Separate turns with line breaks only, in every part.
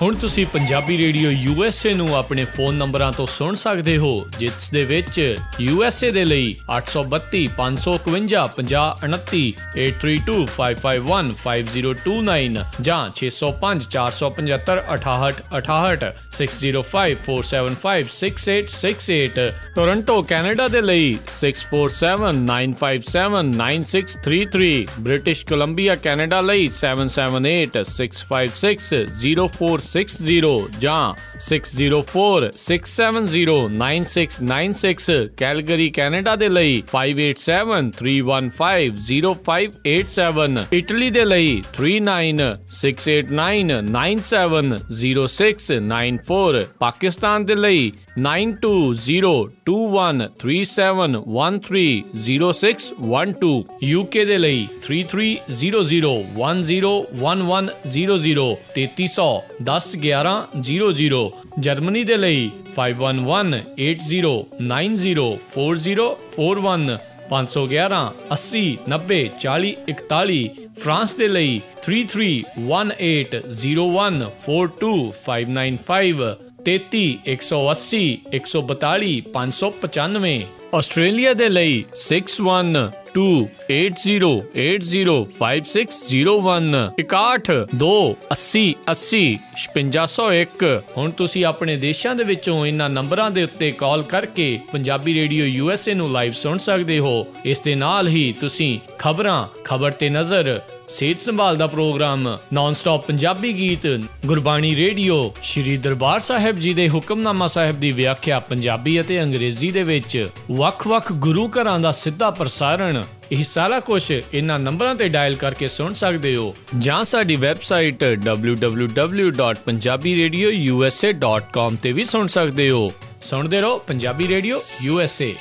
ਹੁਣ ਤੁਸੀਂ Punjabi radio USA ਨੂੰ ਆਪਣੇ ਫ਼ੋਨ ਨੰਬਰਾਂ ਤੋਂ ਸੁਣ ਸਕਦੇ ਹੋ, ਜਿਸ ਦੇ ਵਿੱਚ USA ਦੇ ਲਈ 832 551 5029, 8325515029 ਜਾਂ 605 475 6868, 6054756868। ਟੋਰੰਟੋ ਕੈਨੇਡਾ ਦੇ ਲਈ 6479579633, ਬ੍ਰਿਟਿਸ਼ ਕੋਲੰਬੀਆ ਕੈਨੇਡਾ ਲਈ 7786560460 ਜਾਂ 6046709696, ਕੈਲਗਰੀ ਕੈਨੇਡਾ ਦੇ ਲਈ 5873150587, ਇਟਲੀ ਦੇ ਲਈ 396899970694, ਪਾਕਿਸਤਾਨ ਦੇ ਲਈ 9202137130, UK ਦੇ ਲਈ 3300101100, 3300101100, ਜਰਮਨੀ ਦੇ ਲਈ 5118090404, 511 80 90 40 41, ਫਰਾਂਸ ਦੇ ਲਈ 3318014255, 33 180 142 595, ਆਸਟ੍ਰੇਲੀਆ ਦੇ ਲਈ 612080805601, 612880805501। ਹੁਣ ਤੁਸੀਂ ਆਪਣੇ ਦੇਸ਼ਾਂ ਦੇ ਵਿੱਚੋਂ ਇਹਨਾਂ ਨੰਬਰਾਂ ਦੇ ਉੱਤੇ ਕਾਲ ਕਰਕੇ ਪੰਜਾਬੀ ਰੇਡੀਓ USA ਨੂੰ ਲਾਈਵ ਸੁਣ ਸਕਦੇ ਹੋ। ਇਸ ਦੇ ਨਾਲ ਹੀ ਤੁਸੀਂ ਖਬਰਾਂ, ਖਬਰ ਤੇ ਨਜ਼ਰ, ਸਿਹਤ ਸੰਭਾਲ ਦਾ ਪ੍ਰੋਗਰਾਮ, ਨਾਨ ਸਟਾਪ ਪੰਜਾਬੀ ਗੀਤ, ਗੁਰਬਾਣੀ ਰੇਡੀਓ, ਸ਼੍ਰੀ ਦਰਬਾਰ ਸਾਹਿਬ ਜੀ ਦੇ ਹੁਕਮਨਾਮਾ ਸਾਹਿਬ ਦੀ ਵਿਆਖਿਆ ਪੰਜਾਬੀ ਅਤੇ ਅੰਗਰੇਜ਼ੀ ਦੇ ਵਿੱਚ, ਵੱਖ-ਵੱਖ ਗੁਰੂ ਘਰਾਂ ਦਾ ਸਿੱਧਾ ਪ੍ਰਸਾਰਣ, ਇਹ ਸਾਰਾ ਕੁਝ ਇਹਨਾਂ ਨੰਬਰਾਂ ਤੇ ਡਾਇਲ ਕਰਕੇ ਸੁਣ ਸਕਦੇ ਹੋ, ਜਾਂ ਸਾਡੀ ਵੈਬਸਾਈਟ www.punjabiradiousa.com ਤੇ ਵੀ ਸੁਣ ਸਕਦੇ ਹੋ। ਸੁਣਦੇ ਰਹੋ Punjabi radio USA।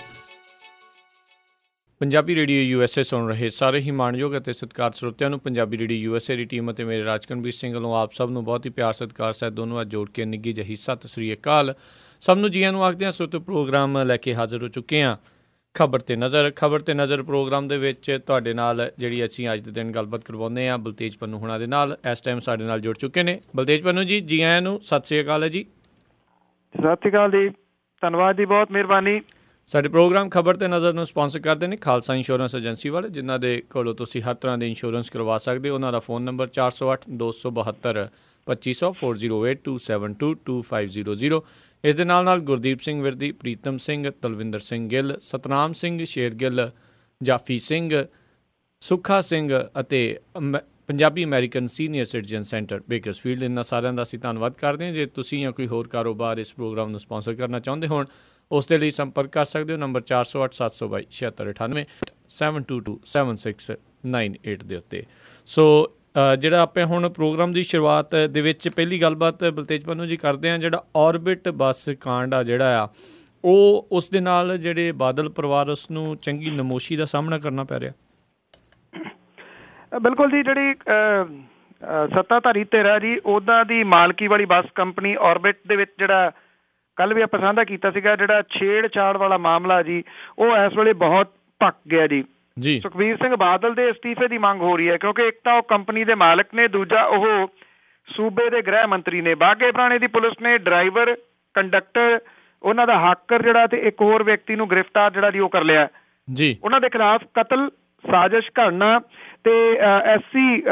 Punjabi radio USA ਸੁਣ ਰਹੇ ਸਾਰੇ ਹੀ ਮਾਣਯੋਗ ਅਤੇ ਸਤਿਕਾਰ ਸਰੋਤਿਆਂ ਨੂੰ ਪੰਜਾਬੀ ਰੇਡੀਓ USA ਦੀ ਟੀਮ ਅਤੇ ਮੇਰੇ ਰਾਜਕਨਵੀਰ ਸਿੰਘ ਵੱਲੋਂ ਆਪ ਸਭ ਨੂੰ ਬਹੁਤ ਹੀ ਪਿਆਰ ਸਤਿਕਾਰ ਸਹਿਤ ਦੋਨੋਂ ਅੱਜ ਜੋੜ ਕੇ ਨਿੱਘੀ ਜਿਹੀ ਸਤਿ ਸ੍ਰੀ ਅਕਾਲ। ਸਭ ਨੂੰ ਜੀਆਂ ਨੂੰ ਆਖਦੇ ਹਾਂ। ਸਰੋਤਿਓ, ਪ੍ਰੋਗਰਾਮ ਲੈ ਕੇ ਹਾਜ਼ਰ ਹੋ ਚੁੱਕੇ ਹਾਂ। ਖਬਰ ਤੇ ਨਜ਼ਰ ਪ੍ਰੋਗਰਾਮ ਦੇ ਵਿੱਚ ਤੁਹਾਡੇ ਨਾਲ ਜਿਹੜੀ ਅਸੀਂ ਅੱਜ ਦੇ ਦਿਨ ਗੱਲਬਾਤ ਕਰਵਾਉਂਦੇ ਹਾਂ ਬਲਤੇਜ ਪੰਨੂ ਹੁਣਾਂ ਦੇ ਨਾਲ। ਇਸ ਟਾਈਮ ਸਾਡੇ ਨਾਲ ਜੁੜ ਚੁੱਕੇ ਨੇ ਬਲਤੇਜ ਪੰਨੂ ਜੀ। ਜੀ ਆਇਆਂ ਨੂੰ, ਸਤਿ ਸ੍ਰੀ ਅਕਾਲ ਹੈ ਜੀ।
ਸਤਿ ਸ੍ਰੀ ਅਕਾਲ ਜੀ, ਧੰਨਵਾਦ ਜੀ, ਬਹੁਤ ਮਿਹਰਬਾਨੀ। ਸਾਡੇ
ਪ੍ਰੋਗਰਾਮ ਖਬਰ ਤੇ ਨਜ਼ਰ ਨੂੰ ਸਪਾਂਸਰ ਕਰਦੇ ਨੇ ਖਾਲਸਾ ਇੰਸ਼ੋਰੈਂਸ ਏਜੰਸੀ ਵਾਲੇ, ਜਿਨ੍ਹਾਂ ਦੇ ਕੋਲੋਂ ਤੁਸੀਂ ਹਰ ਤਰ੍ਹਾਂ ਦੇ ਇੰਸ਼ੋਰੈਂਸ ਕਰਵਾ ਸਕਦੇ ਹੋ। ਉਹਨਾਂ ਦਾ ਫ਼ੋਨ ਨੰਬਰ 408272 2500 4082722500। ਇਸ ਦੇ ਨਾਲ ਗੁਰਦੀਪ ਸਿੰਘ ਵਿਰਦੀ, ਪ੍ਰੀਤਮ ਸਿੰਘ, ਤਲਵਿੰਦਰ ਸਿੰਘ ਗਿੱਲ, ਸਤਨਾਮ ਸਿੰਘ ਸ਼ੇਰਗਿੱਲ, ਜਾਫੀ ਸਿੰਘ, ਸੁੱਖਾ ਸਿੰਘ ਅਤੇ Punjabi American senior citizen centre Bakersfield, ਇਹਨਾਂ ਸਾਰਿਆਂ ਦਾ ਅਸੀਂ ਧੰਨਵਾਦ ਕਰਦੇ ਹਾਂ। ਜੇ ਤੁਸੀਂ ਜਾਂ ਕੋਈ ਹੋਰ ਕਾਰੋਬਾਰ ਇਸ ਪ੍ਰੋਗਰਾਮ ਨੂੰ ਸਪਾਂਸਰ ਕਰਨਾ ਚਾਹੁੰਦੇ ਹੋਣ, ਉਸ ਦੇ ਲਈ ਸੰਪਰਕ ਕਰ ਸਕਦੇ ਹੋ ਨੰਬਰ 408722 7698 722769 ਦੇ ਉੱਤੇ। ਸੋ ਜਿਹੜਾ ਆਪਾਂ ਹੁਣ ਪ੍ਰੋਗਰਾਮ ਦੀ ਸ਼ੁਰੂਆਤ ਦੇ ਵਿੱਚ ਪਹਿਲੀ ਗੱਲਬਾਤ ਬਲਤੇਜ ਪੰਨੂ ਜੀ ਕਰਦੇ ਹਾਂ। ਜਿਹੜਾ ਔਰਬਿਟ ਬੱਸ ਕਾਂਡ ਆ ਜਿਹੜਾ ਆ, ਉਹ ਉਸ ਦੇ ਨਾਲ ਜਿਹੜੇ ਬਾਦਲ ਪਰਿਵਾਰ ਉਸ ਨੂੰ ਚੰਗੀ ਨਮੋਸ਼ੀ ਦਾ ਸਾਹਮਣਾ ਕਰਨਾ ਪੈ ਰਿਹਾ।
ਬਿਲਕੁਲ ਜੀ, ਜਿਹੜੀ ਸੱਤਾਧਾਰੀ ਧਿਰ ਹੈ ਜੀ, ਉਹਦਾ ਦੀ ਮਾਲਕੀ ਵਾਲੀ ਬੱਸ ਕੰਪਨੀ ਔਰਬਿਟ ਦੇ ਵਿੱਚ ਜਿਹੜਾ ਕੱਲ੍ਹ ਵੀ ਆਪਾਂ ਸਾਂਝਾ ਕੀਤਾ ਸੀਗਾ, ਜਿਹੜਾ ਛੇੜਛਾੜ ਵਾਲਾ ਮਾਮਲਾ ਜੀ, ਉਹ ਇਸ ਵੇਲੇ ਬਹੁਤ ਭਖ ਗਿਆ ਜੀ। ਸੁਖਬੀਰ ਸਿੰਘ ਬਾਦਲ ਦੇ ਅਸਤੀਫੇ ਦੀ ਮੰਗ ਹੋ ਰਹੀ ਹੈ, ਕਿਉਂਕਿ ਇੱਕ ਤਾਂ ਉਹ ਕੰਪਨੀ ਦੇ ਮਾਲਕ ਨੇ, ਦੂਜਾ ਉਹ ਸੂਬੇ ਦੇ ਗ੍ਰਹਿ ਮੰਤਰੀ ਨੇ। ਬਾਘੇ ਪੁਰਾਣੇ ਦੀ ਪੁਲਿਸ ਨੇ ਡਰਾਈਵਰ, ਕੰਡਕਟਰ, ਉਹਨਾਂ ਦਾ ਹਾਕਰ ਜਿਹੜਾ ਤੇ ਇੱਕ ਹੋਰ ਵਿਅਕਤੀ ਨੂੰ ਗ੍ਰਿਫਤਾਰ ਜਿਹੜਾ ਜੀ ਉਹ ਕਰ ਲਿਆ ਜੀ। ਉਹਨਾਂ ਦੇ ਖਿਲਾਫ ਕਤਲ, ਸਾਜ਼ਿਸ਼ ਘੜਨਾ ਤੇ SC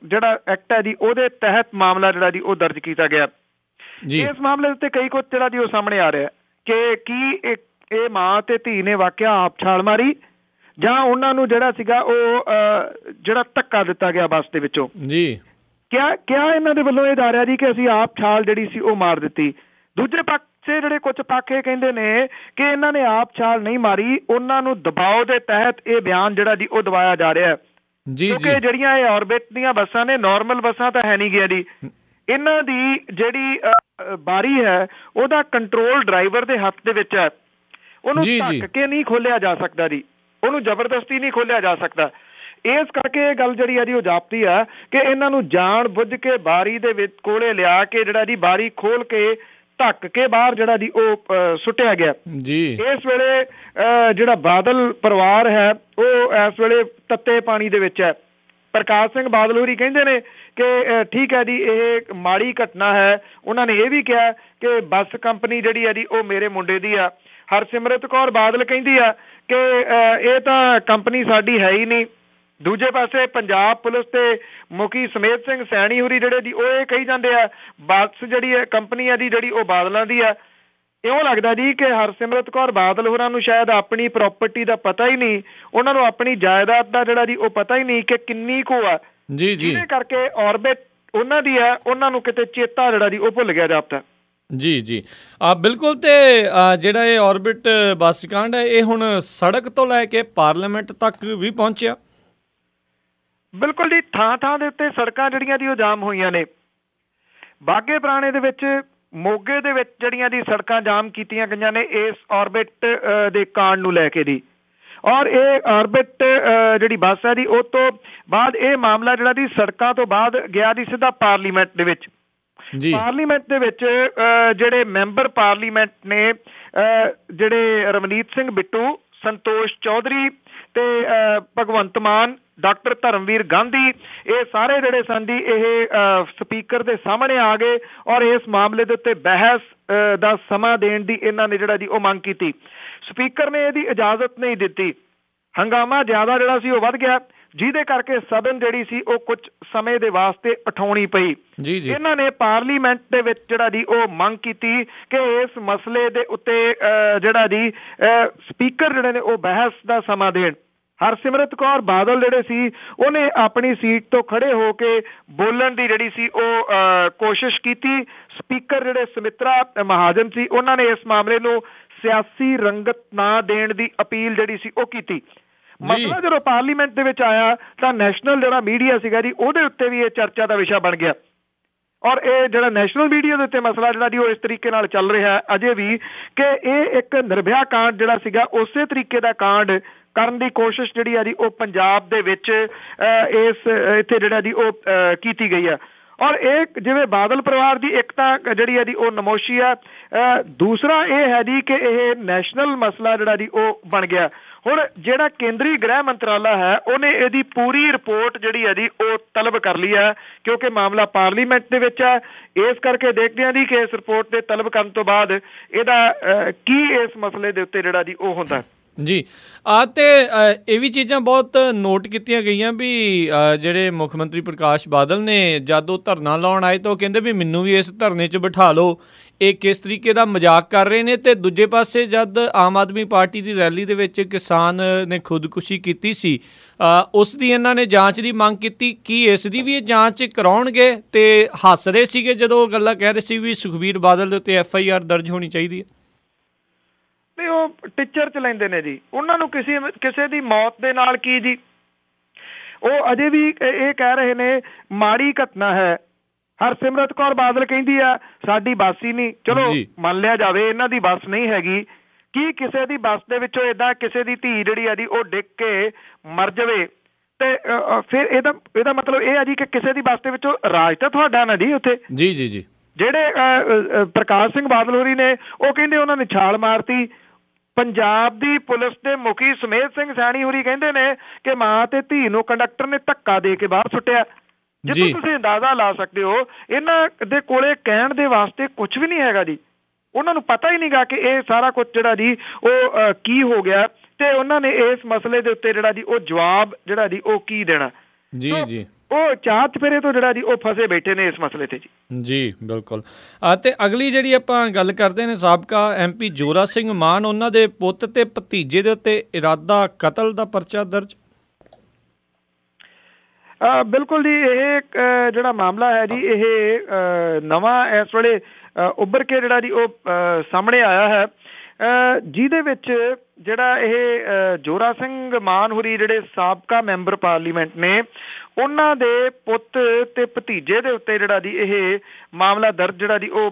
ਜਿਹੜਾ ਐਕਟ ਹੈ ਜੀ, ਉਹਦੇ ਤਹਿਤ ਮਾਮਲਾ ਜਿਹੜਾ ਜੀ ਉਹ ਦਰਜ ਕੀਤਾ ਗਿਆ। ਇਸ ਮਾਮਲੇ ਉੱਤੇ ਕਈ ਕੁਝ ਜਿਹੜਾ ਜੀ ਉਹ ਸਾਹਮਣੇ ਆ ਰਿਹਾ ਕਿ ਕੀ ਇਹ ਮਾਂ ਤੇ ਧੀ ਨੇ ਵਾਕਿਆ ਆਪ ਛਾਲ ਮਾਰੀ, ਜਾਂ ਉਹਨਾਂ ਨੂੰ ਜਿਹੜਾ ਸੀਗਾ ਉਹ ਜਿਹੜਾ ਧੱਕਾ ਦਿੱਤਾ ਗਿਆ ਬੱਸ ਦੇ ਵਿੱਚੋਂ ਜੀ। ਕਿਆ ਇਹਨਾਂ ਦੇ ਵੱਲੋਂ ਇਹ ਜਾ ਰਿਹਾ ਜੀ ਕਿ ਅਸੀਂ ਆਪ ਛਾਲ ਜਿਹੜੀ ਸੀ ਉਹ ਮਾਰ ਦਿੱਤੀ। ਦੂਜੇ ਪਾਸੇ ਜਿਹੜੇ ਕੁਝ ਪੱਖ ਇਹ ਕਹਿੰਦੇ ਨੇ ਕਿ ਇਹਨਾਂ ਨੇ ਆਪ ਛਾਲ ਨਹੀਂ ਮਾਰੀ, ਉਹਨਾਂ ਨੂੰ ਦਬਾਅ ਦੇ ਤਹਿਤ ਇਹ ਬਿਆਨ ਜਿਹੜਾ ਜੀ ਉਹ ਦਵਾਇਆ ਜਾ ਰਿਹਾ ਜੀ। ਕਿਉਂਕਿ ਜਿਹੜੀਆਂ ਇਹ ਔਰਬਿਟ ਦੀਆਂ ਬੱਸਾਂ ਨੇ, ਨੋਰਮਲ ਬੱਸਾਂ ਤਾਂ ਹੈ ਨਹੀਂ ਗਿਆ ਜੀ। ਇਹਨਾਂ ਦੀ ਜਿਹੜੀ ਬਾਰੀ ਹੈ ਉਹਦਾ ਕੰਟਰੋਲ ਡਰਾਈਵਰ ਦੇ ਹੱਥ ਦੇ ਵਿੱਚ ਹੈ। ਉਹਨੂੰ ਢੱਕ ਕੇ ਨਹੀਂ ਖੋਲਿਆ ਜਾ ਸਕਦਾ ਜੀ, ਉਹਨੂੰ ਜ਼ਬਰਦਸਤੀ ਨਹੀਂ ਖੋਲਿਆ ਜਾ ਸਕਦਾ। ਇਸ ਕਰਕੇ ਇਹ ਗੱਲ ਜਿਹੜੀ ਆ ਜੀ ਉਹ ਜਾਪਦੀ ਆ ਕਿ ਇਹਨਾਂ ਨੂੰ ਜਾਣ ਬੁੱਝ ਕੇ ਬਾਰੀ ਦੇ ਵਿੱਚ ਕੋਲੇ ਲਿਆ ਕੇ ਜਿਹੜਾ ਜੀ ਬਾਰੀ ਖੋਲ ਕੇ ਢੱਕ ਕੇ ਬਾਹਰ ਜਿਹੜਾ ਜੀ ਉਹ ਸੁੱਟਿਆ ਗਿਆ ਜੀ। ਇਸ ਵੇਲੇ ਜਿਹੜਾ ਬਾਦਲ ਪਰਿਵਾਰ ਹੈ ਉਹ ਇਸ ਵੇਲੇ ਤੱਤੇ ਪਾਣੀ ਦੇ ਵਿੱਚ ਹੈ। ਪ੍ਰਕਾਸ਼ ਸਿੰਘ ਬਾਦਲ ਹੋਰੀ ਕਹਿੰਦੇ ਨੇ ਕਿ ਠੀਕ ਹੈ ਜੀ, ਇਹ ਮਾੜੀ ਘਟਨਾ ਹੈ। ਉਹਨਾਂ ਨੇ ਇਹ ਵੀ ਕਿਹਾ ਕਿ ਬੱਸ ਕੰਪਨੀ ਜਿਹੜੀ ਹੈ ਜੀ ਉਹ ਮੇਰੇ ਮੁੰਡੇ ਦੀ ਆ। ਹਰਸਿਮਰਤ ਕੌਰ ਬਾਦਲ ਕਹਿੰਦੀ ਆ ਕਿ ਇਹ ਤਾਂ ਕੰਪਨੀ ਸਾਡੀ ਹੈ ਹੀ ਨਹੀਂ। ਦੂਜੇ ਪਾਸੇ ਪੰਜਾਬ ਪੁਲਿਸ ਤੇ ਮੁਖੀ ਸਮੇਤ ਸਿੰਘ ਸੈਣੀ ਹੋਰੀ ਜਿਹੜੇ ਜੀ ਉਹ ਇਹ ਕਹੀ ਜਾਂਦੇ ਆ ਬੱਸ ਜਿਹੜੀ ਹੈ ਕੰਪਨੀ ਆ ਦੀ ਜਿਹੜੀ ਉਹ ਬਾਦਲਾਂ ਦੀ ਆ। ਇਉਂ ਲੱਗਦਾ ਜੀ ਕਿ ਹਰਸਿਮਰਤ ਕੌਰ ਬਾਦਲ ਹੋਰਾਂ ਨੂੰ ਸ਼ਾਇਦ ਆਪਣੀ ਪ੍ਰਾਪਰਟੀ ਦਾ ਪਤਾ ਹੀ ਨਹੀਂ, ਉਹਨਾਂ ਨੂੰ ਆਪਣੀ ਜਾਇਦਾਦ ਦਾ ਜਿਹੜਾ ਜੀ ਉਹ ਪਤਾ ਹੀ ਨਹੀਂ ਕਿ ਕਿੰਨੀ ਕੁ ਆ। ਜਿਹਦੇ ਕਰਕੇ ਔਰਬਿਟ ਉਹਨਾਂ ਦੀ ਆ, ਉਹਨਾਂ ਨੂੰ ਕਿਤੇ ਚੇਤਾ ਜਿਹੜਾ ਜੀ ਉਹ ਭੁੱਲ ਗਿਆ ਜਾਪਦਾ।
ਜੀ ਬਿਲਕੁਲ। ਤੇ ਜਿਹੜਾ ਇਹ ਔਰਬਿਟ ਬੱਸ ਕਾਂਡ ਹੈ ਇਹ ਹੁਣ ਸੜਕ ਤੋਂ ਲੈ ਕੇ ਪਾਰਲੀਮੈਂਟ ਤੱਕ ਵੀ ਪਹੁੰਚਿਆ।
ਬਿਲਕੁਲ ਜੀ, ਥਾਂ ਥਾਂ ਦੇ ਉੱਤੇ ਸੜਕਾਂ ਜਿਹੜੀਆਂ ਦੀ ਉਹ ਜਾਮ ਹੋਈਆਂ ਨੇ। ਬਾਘੇ ਪੁਰਾਣੇ ਦੇ ਵਿੱਚ, ਮੋਗੇ ਦੇ ਵਿੱਚ ਜਿਹੜੀਆਂ ਦੀ ਸੜਕਾਂ ਜਾਮ ਕੀਤੀਆਂ ਗਈਆਂ ਨੇ ਇਸ ਔਰਬਿਟ ਦੇ ਕਾਂਡ ਨੂੰ ਲੈ ਕੇ ਦੀ। ਔਰ ਇਹ ਔਰਬਿਟ ਜਿਹੜੀ ਬੱਸ ਹੈ ਜੀ ਉਹ ਤੋਂ ਬਾਅਦ ਇਹ ਮਾਮਲਾ ਜਿਹੜਾ ਦੀ ਸੜਕਾਂ ਤੋਂ ਬਾਅਦ ਗਿਆ ਦੀ ਸਿੱਧਾ ਪਾਰਲੀਮੈਂਟ ਦੇ ਵਿੱਚ। ਪਾਰਲੀਮੈਂਟ ਦੇ ਵਿੱਚ ਜਿਹੜੇ ਮੈਂਬਰ ਪਾਰਲੀਮੈਂਟ ਨੇ ਜਿਹੜੇ ਰਮਨੀਤ ਸਿੰਘ ਬਿੱਟੂ, ਸੰਤੋਸ਼ ਚੌਧਰੀ ਤੇ ਭਗਵੰਤ ਮਾਨ, ਡਾਕਟਰ ਧਰਮਵੀਰ ਗਾਂਧੀ, ਇਹ ਸਾਰੇ ਜਿਹੜੇ ਸਨ ਜੀ ਇਹ ਸਪੀਕਰ ਦੇ ਸਾਹਮਣੇ ਆ ਗਏ ਔਰ ਇਸ ਮਾਮਲੇ ਦੇ ਉੱਤੇ ਬਹਿਸ ਦਾ ਸਮਾਂ ਦੇਣ ਦੀ ਇਹਨਾਂ ਨੇ ਜਿਹੜਾ ਜੀ ਉਹ ਮੰਗ ਕੀਤੀ। ਸਪੀਕਰ ਨੇ ਇਹਦੀ ਇਜਾਜ਼ਤ ਨਹੀਂ ਦਿੱਤੀ। ਹੰਗਾਮਾ ਜ਼ਿਆਦਾ ਜਿਹੜਾ ਸੀ ਉਹ ਵੱਧ ਗਿਆ, ਜਿਹਦੇ ਕਰਕੇ ਸਦਨ ਜਿਹੜੀ ਸੀ ਉਹ ਕੁਝ ਸਮੇਂ ਦੇ ਵਾਸਤੇ ਉਠਾਉਣੀ ਪਈ। ਇਹਨਾਂ ਨੇ ਪਾਰਲੀਮੈਂਟ ਦੇ ਵਿੱਚ ਜਿਹੜਾ ਜੀ ਉਹ ਮੰਗ ਕੀਤੀ ਕਿ ਇਸ ਮਸਲੇ ਦੇ ਉੱਤੇ ਜਿਹੜਾ ਜੀ ਸਪੀਕਰ ਜਿਹੜੇ ਨੇ ਉਹ ਬਹਿਸ ਦਾ ਸਮਾਂ ਦੇਣ। ਹਰਸਿਮਰਤ ਕੌਰ ਬਾਦਲ ਜਿਹੜੇ ਸੀ ਉਹਨੇ ਆਪਣੀ ਸੀਟ ਤੋਂ ਖੜੇ ਹੋ ਕੇ ਬੋਲਣ ਦੀ ਜਿਹੜੀ ਸੀ ਉਹ ਕੋਸ਼ਿਸ਼ ਕੀਤੀ। ਸਪੀਕਰ ਜਿਹੜੇ ਸੁਮਿਤਰਾ ਮਹਾਜਨ ਸੀ ਉਹਨਾਂ ਨੇ ਇਸ ਮਾਮਲੇ ਨੂੰ ਸਿਆਸੀ ਰੰਗਤ ਨਾ ਦੇਣ ਦੀ ਅਪੀਲ ਜਿਹੜੀ ਸੀ ਉਹ ਕੀਤੀ। ਮਸਲਾ ਜਦੋਂ ਪਾਰਲੀਮੈਂਟ ਦੇ ਵਿੱਚ ਆਇਆ ਤਾਂ ਨੈਸ਼ਨਲ ਜਿਹੜਾ ਮੀਡੀਆ ਸੀਗਾ ਜੀ ਉਹਦੇ ਉੱਤੇ ਵੀ ਇਹ ਚਰਚਾ ਦਾ ਵਿਸ਼ਾ ਬਣ ਗਿਆ। ਔਰ ਇਹ ਜਿਹੜਾ ਨੈਸ਼ਨਲ ਮੀਡੀਆ ਦੇ ਉੱਤੇ ਮਸਲਾ ਜਿਹੜਾ ਜੀ ਉਹ ਇਸ ਤਰੀਕੇ ਨਾਲ ਚੱਲ ਰਿਹਾ ਅਜੇ ਵੀ ਕਿ ਇਹ ਇੱਕ ਨਿਰਭਇਆ ਕਾਂਡ ਜਿਹੜਾ ਸੀਗਾ ਉਸੇ ਤਰੀਕੇ ਦਾ ਕਾਂਡ ਕਰਨ ਦੀ ਕੋਸ਼ਿਸ਼ ਜਿਹੜੀ ਆ ਜੀ ਉਹ ਪੰਜਾਬ ਦੇ ਵਿੱਚ ਇਸ ਇੱਥੇ ਜਿਹੜਾ ਜੀ ਉਹ ਕੀਤੀ ਗਈ ਆ। ਔਰ ਇਹ ਜਿਵੇਂ ਬਾਦਲ ਪਰਿਵਾਰ ਦੀ ਏਕਤਾ ਜਿਹੜੀ ਹੈ ਜੀ ਉਹ ਨਮੋਸ਼ੀ ਆ। ਦੂਸਰਾ ਇਹ ਹੈ ਜੀ ਕਿ ਇਹ ਨੈਸ਼ਨਲ ਮਸਲਾ ਜਿਹੜਾ ਜੀ ਉਹ ਬਣ ਗਿਆ। ਹੁਣ ਜਿਹੜਾ ਕੇਂਦਰੀ ਗ੍ਰਹਿ ਮੰਤਰਾਲਾ ਹੈ ਉਹਨੇ ਇਹਦੀ ਪੂਰੀ ਰਿਪੋਰਟ ਜਿਹੜੀ ਹੈ ਜੀ ਉਹ ਤਲਬ ਕਰ ਲਈ ਹੈ, ਕਿਉਂਕਿ ਮਾਮਲਾ ਪਾਰਲੀਮੈਂਟ ਦੇ ਵਿੱਚ ਹੈ। ਇਸ ਕਰਕੇ ਦੇਖਦੇ ਹਾਂ ਜੀ ਕਿ ਇਸ ਰਿਪੋਰਟ ਦੇ ਤਲਬ ਕਰਨ ਤੋਂ ਬਾਅਦ ਇਹਦਾ ਕੀ ਇਸ ਮਸਲੇ ਦੇ ਉੱਤੇ ਜਿਹੜਾ ਜੀ ਉਹ ਹੁੰਦਾ।
ਜੀ ਤੇ ਇਹ ਵੀ ਚੀਜ਼ਾਂ ਬਹੁਤ ਨੋਟ ਕੀਤੀਆਂ ਗਈਆਂ ਵੀ ਜਿਹੜੇ ਮੁੱਖ ਮੰਤਰੀ ਪ੍ਰਕਾਸ਼ ਬਾਦਲ ਨੇ ਜਦ ਉਹ ਧਰਨਾ ਲਾਉਣ ਆਏ ਤਾਂ ਉਹ ਕਹਿੰਦੇ ਵੀ ਮੈਨੂੰ ਵੀ ਇਸ ਧਰਨੇ 'ਚ ਬਿਠਾ ਲਓ, ਇਹ ਕਿਸ ਤਰੀਕੇ ਦਾ ਮਜ਼ਾਕ ਕਰ ਰਹੇ ਨੇ। ਤੇ ਦੂਜੇ ਪਾਸੇ ਜਦ ਆਮ ਆਦਮੀ ਪਾਰਟੀ ਦੀ ਰੈਲੀ ਦੇ ਵਿੱਚ ਕਿਸਾਨ ਨੇ ਖੁਦਕੁਸ਼ੀ ਕੀਤੀ ਸੀ ਉਸ ਦੀ ਇਹਨਾਂ ਨੇ ਜਾਂਚ ਦੀ ਮੰਗ ਕੀਤੀ। ਕੀ ਇਸ ਦੀ ਵੀ ਇਹ ਜਾਂਚ ਕਰਾਉਣਗੇ? ਤੇ ਹੱਸ ਰਹੇ ਸੀਗੇ ਜਦੋਂ ਉਹ ਗੱਲਾਂ ਕਹਿ ਰਹੇ ਸੀ ਵੀ ਸੁਖਬੀਰ ਬਾਦਲ ਦੇ ਉੱਤੇ FIR ਦਰਜ ਹੋਣੀ ਚਾਹੀਦੀ ਹੈ।
ਨਹੀਂ, ਉਹ ਟੀਚਰ ਚ ਲੈਂਦੇ ਨੇ ਜੀ, ਉਹਨਾਂ ਨੂੰ ਕਿਸੇ ਦੀ ਮੌਤ ਦੇ ਨਾਲ ਕੀ ਜੀ। ਉਹ ਅਜੇ ਵੀ ਇਹ ਕਹਿ ਰਹੇ ਨੇ ਮਾੜੀ ਘਟਨਾ ਹੈ। ਹਰਸਿਮਰਤ ਕੌਰ ਬਾਦਲ ਕਹਿੰਦੀ ਆ ਸਾਡੀ ਬੱਸ ਹੀ ਨਹੀਂ। ਚਲੋ ਮੰਨ ਲਿਆ ਜਾਵੇ ਇਹਨਾਂ ਦੀ ਬੱਸ ਨਹੀਂ ਹੈਗੀ। ਕੀ ਕਿਸੇ ਦੀ ਬੱਸ ਦੇ ਵਿੱਚੋਂ ਏਦਾਂ ਕਿਸੇ ਦੀ ਧੀ ਜਿਹੜੀ ਆ ਜੀ ਉਹ ਡਿੱਗ ਕੇ ਮਰ ਜਾਵੇ ਤੇ ਫਿਰ ਇਹਦਾ ਮਤਲਬ ਇਹ ਆ ਜੀ ਕਿ ਕਿਸੇ ਦੀ ਬੱਸ ਦੇ ਵਿੱਚੋਂ ਰਾਜ ਤਾਂ ਤੁਹਾਡਾ ਨਾ ਜੀ ਉੱਥੇ। ਜੀ ਜਿਹੜੇ ਪ੍ਰਕਾਸ਼ ਸਿੰਘ ਬਾਦਲ ਹੋਰੀ ਨੇ ਉਹ ਕਹਿੰਦੇ ਉਹਨਾਂ ਨੇ ਛਾਲ ਮਾਰਤੀ। ਪੰਜਾਬ ਦੀ ਪੁਲਿਸ ਦੇ ਮੁਖੀ ਸਮੇਤ ਸਿੰਘ ਸੈਣੀ ਹੋਰੀ ਕਹਿੰਦੇ ਨੇ ਕਿ ਮਾਂ ਤੇ ਧੀ ਨੂੰ ਕੰਡਕਟਰ ਨੇ ਧੱਕਾ ਦੇ ਕੇ ਬਾਹਰ ਸੁੱਟਿਆ। ਜਿੱਥੇ ਤੁਸੀਂ ਅੰਦਾਜ਼ਾ ਲਾ ਸਕਦੇ ਹੋ ਇਹਨਾਂ ਦੇ ਕੋਲੇ ਕਹਿਣ ਦੇ ਵਾਸਤੇ ਕੁਝ ਵੀ ਨਹੀਂ ਹੈਗਾ ਜੀ। ਉਹਨਾਂ ਨੂੰ ਪਤਾ ਹੀ ਨਹੀਂ ਗਾ ਕਿ ਇਹ ਸਾਰਾ ਕੁਝ ਜਿਹੜਾ ਜੀ ਉਹ ਕੀ ਹੋ ਗਿਆ ਤੇ ਉਹਨਾਂ ਨੇ ਇਸ ਮਸਲੇ ਦੇ ਉੱਤੇ ਜਿਹੜਾ ਜੀ ਉਹ ਜਵਾਬ ਜਿਹੜਾ ਜੀ ਉਹ ਕੀ ਦੇਣਾ। ਉਹ ਚਾਰ ਚਫੇਰੇ ਤੋਂ ਜਿਹੜਾ ਜੀ ਉਹ ਫਸੇ ਬੈਠੇ ਨੇ ਇਸ ਮਸਲੇ ਤੇ ਜੀ
ਬਿਲਕੁਲ। ਤੇ ਅਗਲੀ ਜਿਹੜੀ ਆਪਾਂ ਗੱਲ ਕਰਦੇ ਨੇ ਸਾਬਕਾ MP ਜੋਰਾ ਸਿੰਘ ਮਾਨ, ਉਹਨਾਂ ਦੇ ਪੁੱਤ ਤੇ ਭਤੀਜੇ ਦੇ ਉੱਤੇ ਇਰਾਦਾ ਕਤਲ ਦਾ ਪਰਚਾ ਦਰਜ।
ਬਿਲਕੁਲ ਜੀ, ਇਹ ਜਿਹੜਾ ਮਾਮਲਾ ਹੈ ਜੀ ਇਹ ਨਵਾਂ ਇਸ ਵੇਲੇ ਉੱਭਰ ਕੇ ਜਿਹੜਾ ਜੀ ਉਹ ਸਾਹਮਣੇ ਆਇਆ ਹੈ, ਜਿਹਦੇ ਵਿੱਚ ਜਿਹੜਾ ਇਹ ਜੋਰਾ ਸਿੰਘ ਮਾਨ ਹੋਰੀ ਜਿਹੜੇ ਸਾਬਕਾ ਮੈਂਬਰ ਪਾਰਲੀਮੈਂਟ ਨੇ ਉਹਨਾਂ ਦੇ ਪੁੱਤ ਤੇ ਭਤੀਜੇ ਦੇ ਉੱਤੇ ਜਿਹੜਾ ਜੀ ਇਹ ਮਾਮਲਾ ਦਰਜ ਜਿਹੜਾ ਜੀ ਉਹ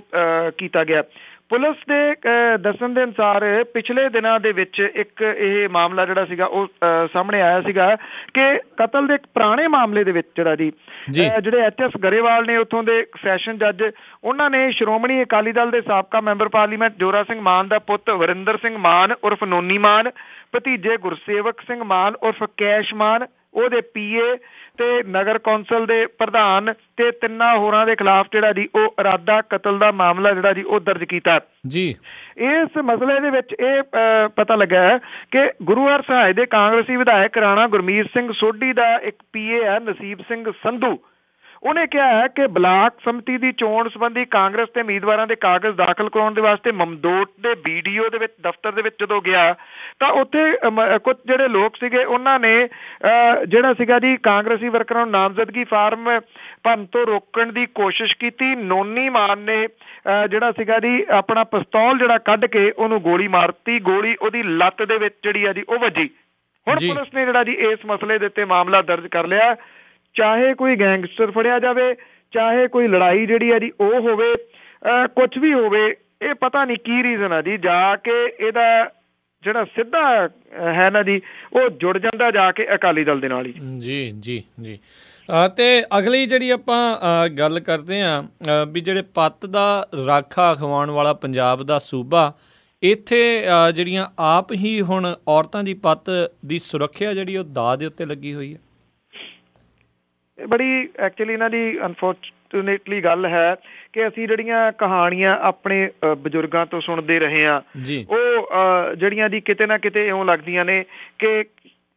ਕੀਤਾ ਗਿਆ। ਪੁਲਿਸ ਦੇ ਦੱਸਣ ਦੇ ਅਨੁਸਾਰ ਪਿਛਲੇ ਦਿਨਾਂ ਦੇ ਵਿੱਚ ਇੱਕ ਇਹ ਮਾਮਲਾ ਜਿਹੜਾ ਸੀਗਾ ਉਹ ਸਾਹਮਣੇ ਆਇਆ ਸੀਗਾ ਕਿ ਕਤਲ ਦੇ ਇੱਕ ਪੁਰਾਣੇ ਮਾਮਲੇ ਦੇ ਵਿੱਚ ਜਿਹੜਾ ਜੀ ਜਿਹੜੇ HS ਗਰੇਵਾਲ ਨੇ ਉੱਥੋਂ ਦੇ ਸੈਸ਼ਨ ਜੱਜ, ਉਹਨਾਂ ਨੇ ਸ਼੍ਰੋਮਣੀ ਅਕਾਲੀ ਦਲ ਦੇ ਸਾਬਕਾ ਮੈਂਬਰ ਪਾਰਲੀਮੈਂਟ ਜੋਰਾ ਸਿੰਘ ਮਾਨ ਦਾ ਪੁੱਤ ਵਰਿੰਦਰ ਸਿੰਘ ਮਾਨ ਉਰਫ ਨੋਨੀ ਮਾਨ, ਭਤੀਜੇ ਗੁਰਸੇਵਕ ਸਿੰਘ ਮਾਨ ਉਰਫ ਕੈਸ਼ ਮਾਨ, ਉਹਦੇ PA ਤੇ ਨਗਰ ਕੌਂਸਲ ਦੇ ਪ੍ਰਧਾਨ ਤੇ 3 ਹੋਰਾਂ ਦੇ ਖਿਲਾਫ ਜਿਹੜਾ ਜੀ ਉਹ ਇਰਾਦਾ ਕਤਲ ਦਾ ਮਾਮਲਾ ਜਿਹੜਾ ਜੀ ਉਹ ਦਰਜ ਕੀਤਾ
ਜੀ।
ਇਸ ਮਸਲੇ ਦੇ ਵਿੱਚ ਇਹ ਪਤਾ ਲੱਗਾ ਹੈ ਕਿ ਗੁਰੂ ਹਰਸਹਾਏ ਦੇ ਕਾਂਗਰਸੀ ਵਿਧਾਇਕ ਰਾਣਾ ਗੁਰਮੀਤ ਸਿੰਘ ਸੋਢੀ ਦਾ ਇੱਕ PA ਹੈ ਨਸੀਬ ਸਿੰਘ ਸੰਧੂ, ਉਹਨੇ ਕਿਹਾ ਹੈ ਕਿ ਬਲਾਕ ਸਮਿਤੀ ਦੀ ਚੋਣ ਸੰਬੰਧੀ ਕਾਂਗਰਸ ਦੇ ਉਮੀਦਵਾਰਾਂ ਦੇ ਕਾਗਜ਼ ਦਾਖਲ ਕਰਾਉਣ ਦੇ ਵਾਸਤੇ ਮਮਦੋਟ ਦੇ BDO ਦੇ ਵਿੱਚ ਦਫ਼ਤਰ ਦੇ ਵਿੱਚ ਜਦੋਂ ਗਿਆ ਤਾਂ ਉੱਥੇ ਕੁਝ ਜਿਹੜੇ ਲੋਕ ਸੀਗੇ ਉਹਨਾਂ ਨੇ ਜਿਹੜਾ ਸੀਗਾ ਜੀ ਕਾਂਗਰਸੀ ਵਰਕਰਾਂ ਨੂੰ ਨਾਮਜ਼ਦਗੀ ਫਾਰਮ ਭਰਨ ਤੋਂ ਰੋਕਣ ਦੀ ਕੋਸ਼ਿਸ਼ ਕੀਤੀ। ਨੋਨੀ ਮਾਨ ਨੇ ਜਿਹੜਾ ਸੀਗਾ ਜੀ ਆਪਣਾ ਪਿਸਤੌਲ ਜਿਹੜਾ ਕੱਢ ਕੇ ਉਹਨੂੰ ਗੋਲੀ ਮਾਰਤੀ, ਗੋਲੀ ਉਹਦੀ ਲੱਤ ਦੇ ਵਿੱਚ ਜਿਹੜੀ ਆ ਜੀ ਉਹ ਵੱਜੀ। ਹੁਣ ਪੁਲਿਸ ਨੇ ਜਿਹੜਾ ਜੀ ਇਸ ਮਸਲੇ ਦੇ ਉੱਤੇ ਮਾਮਲਾ ਦਰਜ ਕਰ ਲਿਆ। ਚਾਹੇ ਕੋਈ ਗੈਂਗਸਟਰ ਫੜਿਆ ਜਾਵੇ, ਚਾਹੇ ਕੋਈ ਲੜਾਈ ਜਿਹੜੀ ਆ ਜੀ ਉਹ ਹੋਵੇ, ਕੁਛ ਵੀ ਹੋਵੇ, ਇਹ ਪਤਾ ਨਹੀਂ ਕੀ ਰੀਜ਼ਨ ਆ ਜੀ, ਜਾ ਕੇ ਇਹਦਾ ਜਿਹੜਾ ਸਿੱਧਾ ਹੈ ਨਾ ਜੀ ਉਹ ਜੁੜ ਜਾਂਦਾ ਜਾ ਕੇ ਅਕਾਲੀ ਦਲ ਦੇ ਨਾਲ ਹੀ। ਜੀ
ਜੀ ਜੀ। ਤੇ ਅਗਲੀ ਜਿਹੜੀ ਆਪਾਂ ਗੱਲ ਕਰਦੇ ਹਾਂ ਵੀ ਜਿਹੜੇ ਪੱਤ ਦਾ ਰਾਖਾ ਅਖਵਾਉਣ ਵਾਲਾ ਪੰਜਾਬ ਦਾ ਸੂਬਾ, ਇੱਥੇ ਜਿਹੜੀਆਂ ਆਪ ਹੀ ਹੁਣ ਔਰਤਾਂ ਦੀ ਪੱਤ ਦੀ ਸੁਰੱਖਿਆ ਜਿਹੜੀ ਉਹ ਦਾਅ ਦੇ ਉੱਤੇ ਲੱਗੀ ਹੋਈ ਹੈ।
ਇਹ ਬੜੀ ਐਕਚੁਅਲੀ ਇਹਨਾਂ ਦੀ ਅਨਫੋਰਚੂਨੇਟਲੀ ਗੱਲ ਹੈ ਕਿ ਅਸੀਂ ਜਿਹੜੀਆਂ ਕਹਾਣੀਆਂ ਆਪਣੇ ਬਜ਼ੁਰਗਾਂ ਤੋਂ ਸੁਣਦੇ ਰਹੇ ਹਾਂ ਉਹ ਜਿਹੜੀਆਂ ਦੀ ਕਿਤੇ ਨਾ ਕਿਤੇ ਇਉਂ ਲੱਗਦੀਆਂ ਨੇ ਕਿ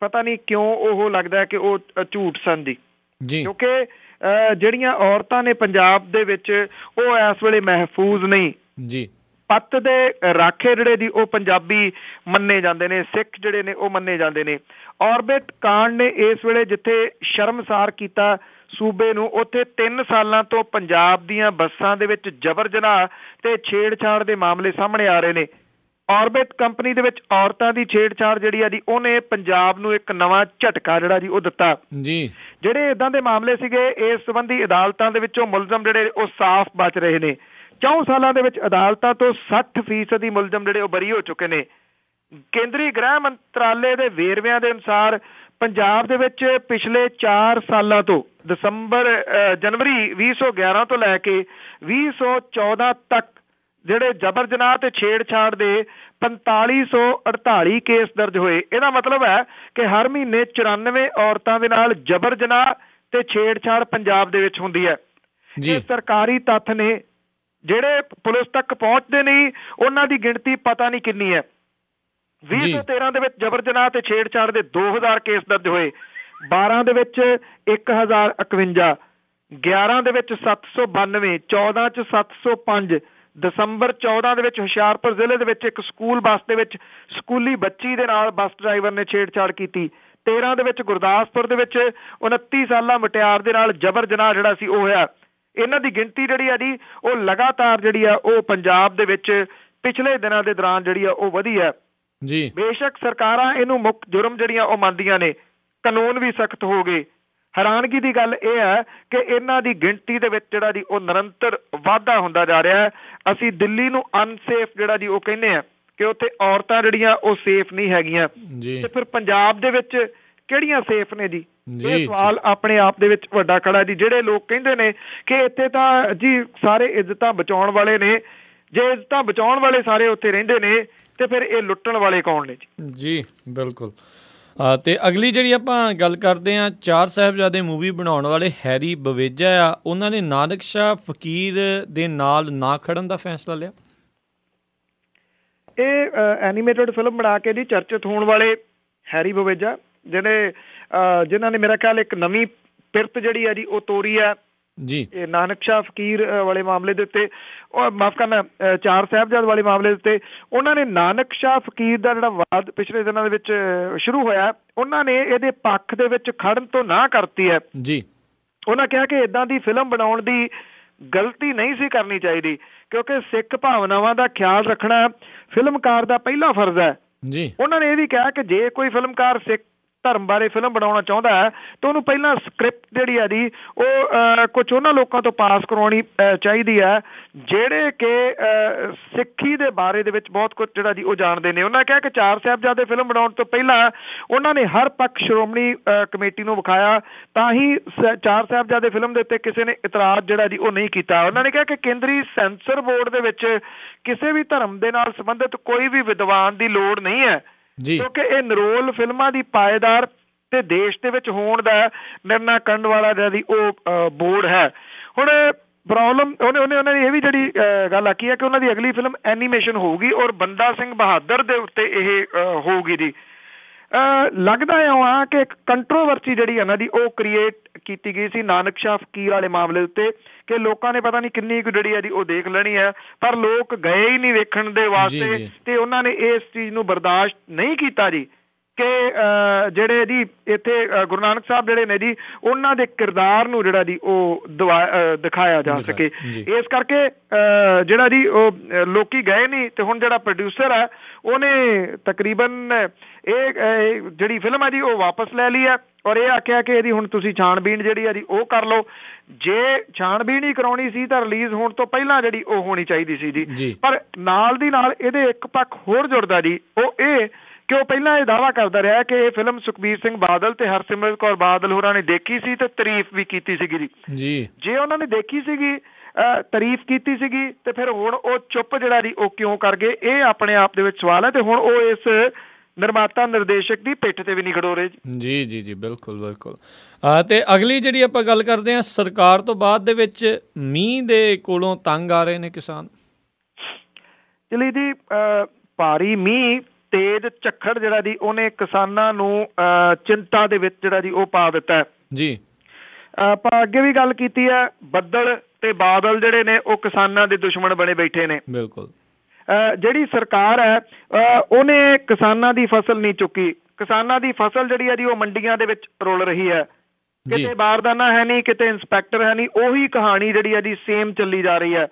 ਪਤਾ ਨਹੀਂ ਕਿਉਂ ਉਹ ਲੱਗਦਾ ਕਿ ਉਹ ਝੂਠ ਸਨ ਜੀ, ਕਿਉਂਕਿ ਜਿਹੜੀਆਂ ਔਰਤਾਂ ਨੇ ਪੰਜਾਬ ਦੇ ਵਿੱਚ ਉਹ ਇਸ ਵੇਲੇ ਮਹਿਫੂਜ਼ ਨਹੀਂ ਜੀ। ਪੱਤ ਦੇ ਰਾਖੇ ਜਿਹੜੇ ਦੀ ਉਹ ਪੰਜਾਬੀ ਮੰਨੇ ਜਾਂਦੇ ਨੇ, ਸਿੱਖ ਜਿਹੜੇ ਨੇ ਉਹ ਮੰਨੇ ਜਾਂਦੇ ਨੇ। ਔਰਬਿਟ ਕਾਂਡ ਨੇ ਇਸ ਵੇਲੇ ਜਿੱਥੇ ਸ਼ਰਮਸਾਰ ਕੀਤਾ ਸੂਬੇ ਨੂੰ, ਉੱਥੇ 3 ਸਾਲਾਂ ਤੋਂ ਪੰਜਾਬ ਦੀਆਂ ਬੱਸਾਂ ਦੇ ਵਿੱਚ ਜਬਰ ਜਨਾਹ ਤੇ ਛੇੜਛਾੜ ਦੇ ਮਾਮਲੇ ਸਾਹਮਣੇ ਆ ਰਹੇ ਨੇ। ਔਰਬਿਟ ਕੰਪਨੀ ਦੇ ਵਿੱਚ ਔਰਤਾਂ ਦੀ ਛੇੜਛਾੜ ਜਿਹੜੀ ਆ ਜੀ ਉਹਨੇ ਪੰਜਾਬ ਨੂੰ ਇੱਕ ਨਵਾਂ ਝਟਕਾ ਜਿਹੜਾ ਜੀ ਉਹ ਦਿੱਤਾ ਜੀ। ਜਿਹੜੇ ਇਦਾਂ ਦੇ ਮਾਮਲੇ ਸੀਗੇ ਇਸ ਸੰਬੰਧੀ ਅਦਾਲਤਾਂ ਦੇ ਵਿੱਚੋਂ ਮੁਲਜ਼ਮ ਜਿਹੜੇ ਉਹ ਸਾਫ਼ ਬਚ ਰਹੇ ਨੇ। 4 ਸਾਲਾਂ ਦੇ ਵਿੱਚ ਅਦਾਲਤਾਂ ਤੋਂ 60% ਮੁਲਜ਼ਮ ਜਿਹੜੇ ਉਹ ਬਰੀ ਹੋ ਚੁੱਕੇ ਨੇ। ਕੇਂਦਰੀ ਗ੍ਰਹਿ ਮੰਤਰਾਲੇ ਦੇ ਵੇਰਵਿਆਂ ਦੇ ਅਨੁਸਾਰ ਪੰਜਾਬ ਦੇ ਵਿੱਚ ਪਿਛਲੇ 4 ਸਾਲਾਂ ਤੋਂ ਜਨਵਰੀ 2011 ਤੋਂ ਲੈ ਕੇ 2014 ਤੱਕ ਜਿਹੜੇ ਜਬਰ ਜਨਾਹ ਤੇ ਛੇੜਛਾੜ ਦੇ 4548 ਕੇਸ ਦਰਜ ਹੋਏ। ਇਹਦਾ ਮਤਲਬ ਹੈ ਕਿ ਹਰ ਮਹੀਨੇ 94 ਔਰਤਾਂ ਦੇ ਨਾਲ ਜਬਰ ਜਨਾਹ ਤੇ ਛੇੜਛਾੜ ਪੰਜਾਬ ਦੇ ਵਿੱਚ ਹੁੰਦੀ ਹੈ। ਇਹ ਸਰਕਾਰੀ ਤੱਥ ਨੇ, ਜਿਹੜੇ ਪੁਲਿਸ ਤੱਕ ਪਹੁੰਚਦੇ ਨਹੀਂ ਉਹਨਾਂ ਦੀ ਗਿਣਤੀ ਪਤਾ ਨਹੀਂ ਕਿੰਨੀ ਹੈ। 2013 ਦੇ ਵਿੱਚ ਜਬਰ ਜਨਾਹ ਤੇ ਛੇੜਛਾੜ ਦੇ 2000 ਕੇਸ ਦਰਜ ਹੋਏ, 12 ਦੇ ਵਿੱਚ 1051, 11 ਦੇ ਵਿੱਚ 792, 14 ਚ 705, ਦਸੰਬਰ 14 ਦੇ ਵਿੱਚ ਹੁਸ਼ਿਆਰਪੁਰ ਜ਼ਿਲ੍ਹੇ ਦੇ ਵਿੱਚ ਇੱਕ ਸਕੂਲ ਬੱਸ ਦੇ ਵਿੱਚ ਸਕੂਲੀ ਬੱਚੀ ਦੇ ਨਾਲ ਬੱਸ ਡਰਾਈਵਰ ਨੇ ਛੇੜਛਾੜ ਕੀਤੀ। 13 ਦੇ ਵਿੱਚ ਗੁਰਦਾਸਪੁਰ ਦੇ ਵਿੱਚ 29 ਸਾਲਾ ਮੁਟਿਆਰ ਦੇ ਨਾਲ ਜਬਰ ਜਨਾਹ ਜਿਹੜਾ ਸੀ ਉਹ ਹੋਇਆ। ਇਹਨਾਂ ਦੀ ਗਿਣਤੀ ਜਿਹੜੀ ਆ ਜੀ ਉਹ ਲਗਾਤਾਰ ਜਿਹੜੀ ਆ ਉਹ ਪੰਜਾਬ ਦੇ ਵਿੱਚ ਪਿਛਲੇ ਦਿਨਾਂ ਦੇ ਦੌਰਾਨ ਜਿਹੜੀ ਆ ਉਹ ਵਧੀ ਹੈ ਜੀ। ਬੇਸ਼ੱਕ ਸਰਕਾਰਾਂ ਇਹਨੂੰ ਮੁੱਖ ਜੁਰਮ ਜਿਹੜੀਆਂ ਉਹ ਮੰਨਦੀਆਂ ਨੇ, ਕਾਨੂੰਨ ਵੀ ਸਖਤ ਹੋ ਗਏ। ਹੈਰਾਨਗੀ ਦੀ ਗੱਲ ਇਹ ਹੈ ਕਿ ਇਹਨਾਂ ਦੀ ਗਿਣਤੀ ਦੇ ਵਿੱਚ ਜਿਹੜਾ ਜੀ ਉਹ ਨਿਰੰਤਰ ਵਾਧਾ ਹੁੰਦਾ ਜਾ ਰਿਹਾ ਹੈ। ਅਸੀਂ ਦਿੱਲੀ ਨੂੰ ਅਨਸੇਫ ਜਿਹੜਾ ਜੀ ਉਹ ਕਹਿੰਦੇ ਆ ਕਿ ਉੱਥੇ ਔਰਤਾਂ ਜਿਹੜੀਆਂ ਉਹ ਸੇਫ ਨਹੀਂ ਹੈਗੀਆਂ, ਤੇ ਫਿਰ ਪੰਜਾਬ ਦੇ ਵਿੱਚ ਕਿਹੜੀਆਂ ਸੇਫ ਨੇ ਜੀ? ਇਹ ਸਵਾਲ ਆਪਣੇ ਆਪ ਦੇ ਵਿੱਚ ਵੱਡਾ ਖੜਾ ਜੀ। ਜਿਹੜੇ ਲੋਕ ਕਹਿੰਦੇ ਨੇ ਕਿ ਇੱਥੇ ਤਾਂ ਜੀ ਸਾਰੇ ਇੱਜ਼ਤਾਂ ਬਚਾਉਣ ਵਾਲੇ ਨੇ, ਜੇ ਇੱਜ਼ਤਾਂ ਬਚਾਉਣ ਵਾਲੇ ਸਾਰੇ ਉੱਥੇ ਰਹਿੰਦੇ ਨੇ ਤੇ ਫਿਰ ਇਹ ਲੁੱਟਣ ਵਾਲੇ ਕੌਣ ਨੇ ਜੀ? ਜੀ ਬਿਲਕੁਲ।
ਤੇ ਅਗਲੀ ਜਿਹੜੀ ਆਪਾਂ ਗੱਲ ਕਰਦੇ ਹਾਂ, 4 ਸਾਹਿਬਜ਼ਾਦੇ ਮੂਵੀ ਬਣਾਉਣ ਵਾਲੇ ਹੈਰੀ ਬਵੇਜਾ ਆ, ਉਹਨਾਂ ਨੇ ਨਾਨਕ ਸ਼ਾਹ ਫਕੀਰ ਦੇ ਨਾਲ ਨਾ ਖੜਨ ਦਾ ਫੈਸਲਾ ਲਿਆ।
ਇਹ ਐਨੀਮੇਟਡ ਫਿਲਮ ਬਣਾ ਕੇ ਜੀ ਚਰਚਿਤ ਹੋਣ ਵਾਲੇ ਹੈਰੀ ਬਵੇਜਾ ਜਿਨ੍ਹਾਂ ਨੇ ਮੇਰਾ ਖਿਆਲ ਇੱਕ ਨਵੀਂ ਪਿਰਤ ਜਿਹੜੀ ਹੈ ਜੀ ਉਹ ਤੋਰੀ ਹੈ ਜੀ। ਇਹ ਨਾਨਕ ਸ਼ਾਹ ਫਕੀਰ ਵਾਲੇ ਮਾਮਲੇ ਦੇ ਉੱਤੇ, ਮਾਫ਼ ਕਰਨਾ 4 ਸਾਹਿਬਜ਼ਾਦੇ ਵਾਲੇ ਮਾਮਲੇ ਦੇ ਉੱਤੇ, ਉਹਨਾਂ ਨੇ ਨਾਨਕ ਸ਼ਾਹ ਫਕੀਰ ਦਾ ਜਿਹੜਾ ਵਾਦ ਪਿਛਲੇ ਦਿਨਾਂ ਦੇ ਵਿੱਚ ਸ਼ੁਰੂ ਹੋਇਆ, ਉਹਨਾਂ ਨੇ ਇਹਦੇ ਪੱਖ ਦੇ ਵਿੱਚ ਖੜਨ ਤੋਂ ਨਾ ਕਰਤੀ ਹੈ ਜੀ। ਉਹਨਾਂ ਕਿਹਾ ਕਿ ਇੱਦਾਂ ਦੀ ਫਿਲਮ ਬਣਾਉਣ ਦੀ ਗਲਤੀ ਨਹੀਂ ਸੀ ਕਰਨੀ ਚਾਹੀਦੀ, ਕਿਉਂਕਿ ਸਿੱਖ ਭਾਵਨਾਵਾਂ ਦਾ ਖਿਆਲ ਰੱਖਣਾ ਫਿਲਮਕਾਰ ਦਾ ਪਹਿਲਾ ਫਰਜ਼ ਹੈ ਜੀ। ਉਹਨਾਂ ਨੇ ਇਹ ਵੀ ਕਿਹਾ ਕਿ ਜੇ ਕੋਈ ਫਿਲਮਕਾਰ ਸਿੱਖ ਧਰਮ ਬਾਰੇ ਫਿਲਮ ਬਣਾਉਣਾ ਚਾਹੁੰਦਾ ਹੈ ਤਾਂ ਉਹਨੂੰ ਪਹਿਲਾਂ ਸਕ੍ਰਿਪਟ ਜਿਹੜੀ ਆ ਜੀ ਉਹ ਕੁਛ ਉਹਨਾਂ ਲੋਕਾਂ ਤੋਂ ਪਾਸ ਕਰਵਾਉਣੀ ਚਾਹੀਦੀ ਹੈ ਜਿਹੜੇ ਕਿ ਸਿੱਖੀ ਦੇ ਬਾਰੇ ਦੇ ਵਿੱਚ ਬਹੁਤ ਕੁਝ ਜਿਹੜਾ ਜੀ ਉਹ ਜਾਣਦੇ ਨੇ। ਉਹਨਾਂ ਕਿਹਾ ਕਿ 4 ਸਾਹਿਬਜ਼ਾਦੇ ਫਿਲਮ ਬਣਾਉਣ ਤੋਂ ਪਹਿਲਾਂ ਉਹਨਾਂ ਨੇ ਹਰ ਪੱਖ ਸ਼੍ਰੋਮਣੀ ਕਮੇਟੀ ਨੂੰ ਵਿਖਾਇਆ, ਤਾਂ ਹੀ 4 ਸਾਹਿਬਜ਼ਾਦੇ ਫਿਲਮ ਦੇ ਉੱਤੇ ਕਿਸੇ ਨੇ ਇਤਰਾਜ਼ ਜਿਹੜਾ ਜੀ ਉਹ ਨਹੀਂ ਕੀਤਾ। ਉਹਨਾਂ ਨੇ ਕਿਹਾ ਕਿ ਕੇਂਦਰੀ ਸੈਂਸਰ ਬੋਰਡ ਦੇ ਵਿੱਚ ਕਿਸੇ ਵੀ ਧਰਮ ਦੇ ਨਾਲ ਸੰਬੰਧਿਤ ਕੋਈ ਵੀ ਵਿਦਵਾਨ ਦੀ ਲੋੜ ਨਹੀਂ ਹੈ, ਕਿਉਂਕਿ ਇਹ ਨਿਰੋਲ ਫਿਲਮਾਂ ਦੀ ਪਾਏਦਾਰ ਤੇ ਦੇਸ਼ ਦੇ ਵਿੱਚ ਹੋਣ ਦਾ ਨਿਰਣਾ ਕਰਨ ਵਾਲਾ ਜਿਹੜੀ ਉਹ ਬੋਰਡ ਹੈ। ਹੁਣ ਪ੍ਰੋਬਲਮ ਉਹਨਾਂ ਨੇ ਇਹ ਵੀ ਜਿਹੜੀ ਗੱਲ ਆਖੀ ਹੈ ਕਿ ਉਹਨਾਂ ਦੀ ਅਗਲੀ ਫਿਲਮ ਐਨੀਮੇਸ਼ਨ ਹੋਊਗੀ ਔਰ ਬੰਦਾ ਸਿੰਘ ਬਹਾਦਰ ਦੇ ਉੱਤੇ ਇਹ ਹੋਊਗੀ ਜੀ। ਲੱਗਦਾ ਹੈ ਕਿ ਇੱਕ ਕੰਟਰੋਵਰਸੀ ਜਿਹੜੀ ਇਹਨਾਂ ਦੀ ਉਹ ਕ੍ਰੀਏਟ ਕੀਤੀ ਗਈ ਸੀ ਨਾਨਕ ਸ਼ਾਹ ਫਕੀਰ ਵਾਲੇ ਮਾਮਲੇ ਉੱਤੇ ਕਿ ਲੋਕਾਂ ਨੇ ਪਤਾ ਨਹੀਂ ਕਿੰਨੀ ਕੁ ਜਿਹੜੀ ਹੈ ਜੀ ਉਹ ਦੇਖ ਲੈਣੀ ਹੈ, ਪਰ ਲੋਕ ਗਏ ਹੀ ਨਹੀਂ ਵੇਖਣ ਦੇ ਵਾਸਤੇ ਤੇ ਉਹਨਾਂ ਨੇ ਇਸ ਚੀਜ਼ ਨੂੰ ਬਰਦਾਸ਼ਤ ਨਹੀਂ ਕੀਤਾ ਜੀ ਕਿ ਜਿਹੜੇ ਜੀ ਇੱਥੇ ਗੁਰੂ ਨਾਨਕ ਸਾਹਿਬ ਜਿਹੜੇ ਨੇ ਜੀ ਉਹਨਾਂ ਦੇ ਕਿਰਦਾਰ ਨੂੰ ਜਿਹੜਾ ਜੀ ਉਹ ਦਿਖਾਇਆ ਜਾ ਸਕੇ। ਇਸ ਕਰਕੇ ਜਿਹੜਾ ਜੀ ਉਹ ਲੋਕੀ ਗਏ ਨਹੀਂ ਤੇ ਹੁਣ ਜਿਹੜਾ ਪ੍ਰੋਡਿਊਸਰ ਹੈ ਉਹਨੇ ਤਕਰੀਬਨ ਇਹ ਜਿਹੜੀ ਫਿਲਮ ਹੈ ਜੀ ਉਹ ਵਾਪਸ ਲੈ ਲਈ ਹੈ ਔਰ ਇਹ ਆਖਿਆ ਕਿ ਇਹਦੀ ਹੁਣ ਤੁਸੀਂ ਛਾਣਬੀਣ ਜਿਹੜੀ ਹੈ ਜੀ ਉਹ ਕਰ ਲਓ। ਜੇ ਛਾਣਬੀਣ ਹੀ ਕਰਾਉਣੀ ਸੀ ਤਾਂ ਰਿਲੀਜ਼ ਹੋਣ ਤੋਂ ਪਹਿਲਾਂ ਜਿਹੜੀ ਉਹ ਹੋਣੀ ਚਾਹੀਦੀ ਸੀ ਜੀ। ਪਰ ਨਾਲ ਦੀ ਨਾਲ ਇਹਦੇ ਇੱਕ ਪੱਖ ਹੋਰ ਜੁੜਦਾ ਜੀ, ਉਹ ਇਹ ਕਿ ਉਹ ਪਹਿਲਾਂ ਇਹ ਦਾਅਵਾ ਕਰਦਾ ਰਿਹਾ ਕਿ ਇਹ ਫਿਲਮ ਸੁਖਬੀਰ ਸਿੰਘ ਬਾਦਲ ਤੇ ਹਰਸਿਮਰਤ ਕੌਰ ਬਾਦਲ ਹੋਰਾਂ ਨੇ ਦੇਖੀ ਸੀ ਤੇ ਤਾਰੀਫ ਵੀ ਕੀਤੀ ਸੀਗੀ ਜੀ। ਜੇ ਉਹਨਾਂ ਨੇ ਦੇਖੀ ਸੀਗੀ ਤਾਰੀਫ ਕੀਤੀ ਸੀਗੀ ਤੇ ਫਿਰ ਹੁਣ ਉਹ ਚੁੱਪ ਜਿਹੜਾ ਜੀ ਉਹ ਕਿਉਂ ਕਰ ਗਏ, ਇਹ ਆਪਣੇ ਆਪ ਦੇ ਵਿੱਚ ਸਵਾਲ ਹੈ। ਤੇ ਹੁਣ ਉਹ ਇਸ ਨਿਰਮਾਤਾ ਨਿਰਦੇਸ਼ਕ ਦੀ ਪਿੱਠ ਤੇ ਵੀ ਨਹੀਂ ਖੜੋ ਰਹੇ ਜੀ।
ਜੀ ਜੀ ਬਿਲਕੁਲ ਬਿਲਕੁਲ। ਤੇ ਅਗਲੀ ਜਿਹੜੀ ਆਪਾਂ ਗੱਲ ਕਰਦੇ ਹਾਂ, ਸਰਕਾਰ ਤੋਂ ਬਾਅਦ ਦੇ ਵਿੱਚ ਮੀਂਹ ਦੇ ਕੋਲੋਂ ਤੰਗ ਆ ਰਹੇ ਨੇ ਕਿਸਾਨ।
ਚਲੀ ਜੀ ਭਾਰੀ ਮੀਂਹ ਤੇਜ਼ ਝੱਖੜ ਜਿਹੜਾ ਜੀ ਉਹਨੇ ਕਿਸਾਨਾਂ ਨੂੰ ਚਿੰਤਾ ਦੇ ਵਿੱਚ ਜਿਹੜਾ ਜੀ ਉਹ ਪਾ ਦਿੱਤਾ ਜੀ। ਆਪਾਂ ਅੱਗੇ ਵੀ ਗੱਲ ਕੀਤੀ ਹੈ, ਬੱਦਲ ਤੇ ਬਾਦਲ ਜਿਹੜੇ ਨੇ ਉਹ ਕਿਸਾਨਾਂ ਦੇ ਦੁਸ਼ਮਣ ਬਣੇ ਬੈਠੇ ਨੇ।
ਬਿਲਕੁਲ।
ਜਿਹੜੀ ਸਰਕਾਰ ਹੈ ਉਹਨੇ ਕਿਸਾਨਾਂ ਦੀ ਫਸਲ ਨਹੀਂ ਚੁੱਕੀ, ਕਿਸਾਨਾਂ ਦੀ ਫਸਲ ਜਿਹੜੀ ਹੈ ਜੀ ਉਹ ਮੰਡੀਆਂ ਦੇ ਵਿੱਚ ਰੁਲ ਰਹੀ ਹੈ, ਕਿਤੇ ਬਾਰਦਾਨਾ ਹੈ ਨਹੀਂ, ਕਿਤੇ ਇੰਸਪੈਕਟਰ ਹੈ ਨਹੀਂ, ਉਹੀ ਕਹਾਣੀ ਜਿਹੜੀ ਹੈ ਜੀ ਸੇਮ ਚੱਲੀ ਜਾ ਰਹੀ ਹੈ।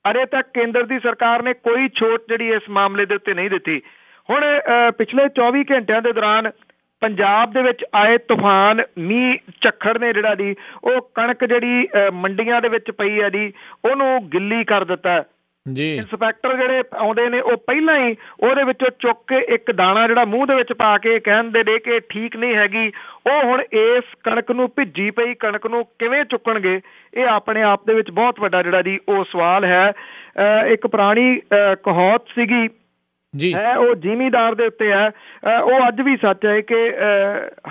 ਅਜੇ ਤੱਕ ਕੇਂਦਰ ਦੀ ਸਰਕਾਰ ਨੇ ਕੋਈ ਛੋਟ ਜਿਹੜੀ ਇਸ ਮਾਮਲੇ ਦੇ ਉੱਤੇ ਨਹੀਂ ਦਿੱਤੀ। ਹੁਣ ਪਿਛਲੇ 24 ਘੰਟਿਆਂ ਦੇ ਦੌਰਾਨ ਪੰਜਾਬ ਦੇ ਵਿੱਚ ਆਏ ਤੂਫਾਨ ਮੀਂਹ ਝੱਖੜ ਨੇ ਜਿਹੜਾ ਜੀ ਉਹ ਕਣਕ ਜਿਹੜੀ ਮੰਡੀਆਂ ਦੇ ਵਿੱਚ ਪਈ ਹੈ ਜੀ ਉਹਨੂੰ ਗਿੱਲੀ ਕਰ ਦਿੱਤਾ ਜੀ। ਇੰਸਪੈਕਟਰ ਜਿਹੜੇ ਆਉਂਦੇ ਨੇ ਉਹ ਪਹਿਲਾਂ ਹੀ ਉਹਦੇ ਵਿੱਚੋਂ ਚੁੱਕ ਕੇ ਇੱਕ ਦਾਣਾ ਜਿਹੜਾ ਮੂੰਹ ਦੇ ਵਿੱਚ ਪਾ ਕੇ ਕਹਿੰਦੇ ਨੇ ਕਿ ਠੀਕ ਨਹੀਂ ਹੈਗੀ। ਉਹ ਹੁਣ ਇਸ ਕਣਕ ਨੂੰ ਭਿੱਜੀ ਪਈ ਕਣਕ ਨੂੰ ਕਿਵੇਂ ਚੁੱਕਣਗੇ, ਇਹ ਆਪਣੇ ਆਪ ਦੇ ਵਿੱਚ ਬਹੁਤ ਵੱਡਾ ਜਿਹੜਾ ਜੀ ਉਹ ਸਵਾਲ ਹੈ। ਇੱਕ ਪੁਰਾਣੀ ਕਹਾਵਤ ਸੀਗੀ ਹੈ ਉਹ ਜ਼ਿਮੀਂਦਾਰ ਦੇ ਉੱਤੇ ਹੈ, ਉਹ ਅੱਜ ਵੀ ਸੱਚ ਹੈ ਕਿ